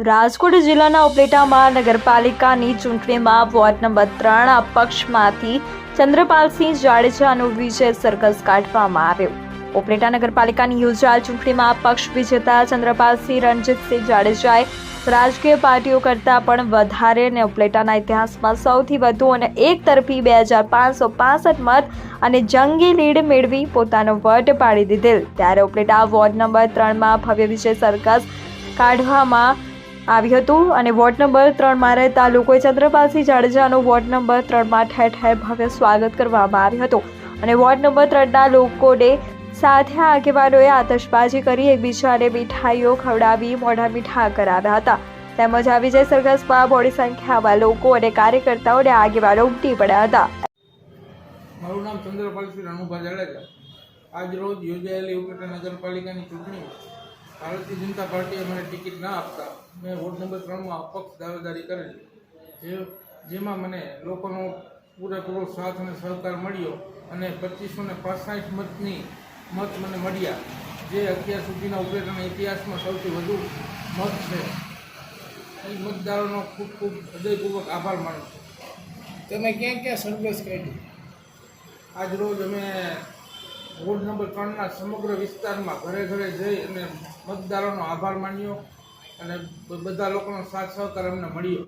રાજકોટ જિલ્લાના ઉપલેટામાં નગરપાલિકાની ચૂંટણીમાં વોર્ડ નંબર 3 અપક્ષમાંથી ચંદ્રપાલસિંહ જાડેજાનો વિજય સરઘસ કાઢવામાં આવ્યો। ઉપલેટા નગરપાલિકાની યોજાયેલ ચૂંટણીમાં અપક્ષ વિજેતા ચંદ્રપાલસિંહ રણજીતસિંહ જાડેજાએ રાજકીય પાર્ટીઓ કરતાં પણ વધારે અને ઉપલેટાના ઇતિહાસમાં સૌથી વધુ અને એકતરફી 2565 મત અને જંગી લીડ મેળવી પોતાનો વટ પાડી દીધેલ। ત્યારે ઉપલેટા વોર્ડ નંબર 3માં ભવ્ય વિજય સરઘસ કાઢવામાં આવ્યું હતું અને વોર્ડ નંબર 3માં રહેતા લોકોએ ચંદ્રપાલસિંહ જાડેજાનું વોર્ડ નંબર 3માં ઠેર ઠેર ભવ્ય સ્વાગત કરવામાં આવ્યું હતું અને વોર્ડ નંબર 3ના લોકોને સાથે આગેવાનોએ આતશબાજી કરી એકબીજાને મીઠાઈઓ ખવડાવી મોઢા મીઠા કરાવ્યા હતા। તેમજ આ વિજય સરઘસમાં મોટી સંખ્યામાં લોકો અને કાર્યકર્તાઓ અને આગેવાનો ઉમટી પડ્યા હતા। મારું નામ ચંદ્રપાલસિંહ રણુભા જાડેજા। આજ રોજ યોજાયેલી ઉપલેટા નગરપાલિકાની ચૂંટણીમાં ભારતીય જનતા પાર્ટીએ મને ટિકિટ ના આપતા મેં વોર્ડ નંબર 3માં અપક્ષ દાવેદારી કરેલી, જેમાં મને લોકોનો પૂરેપૂરો સાથ અને સહકાર મળ્યો અને 2565 મત મને મળ્યા, જે અત્યાર સુધીના ઉપલેટાના ઇતિહાસમાં સૌથી વધુ મત છે। એ મતદારોનો ખૂબ ખૂબ હૃદયપૂર્વક આભાર માનું છું। તમે ક્યાં ક્યાં સરઘસ કાઢી? આજ રોજ અમે વોર્ડ નંબર 3ના સમગ્ર વિસ્તારમાં ઘરે ઘરે જઈ અને મતદારોનો આભાર માન્યો અને બધા લોકોનો સાથ સહકાર અમને મળ્યો।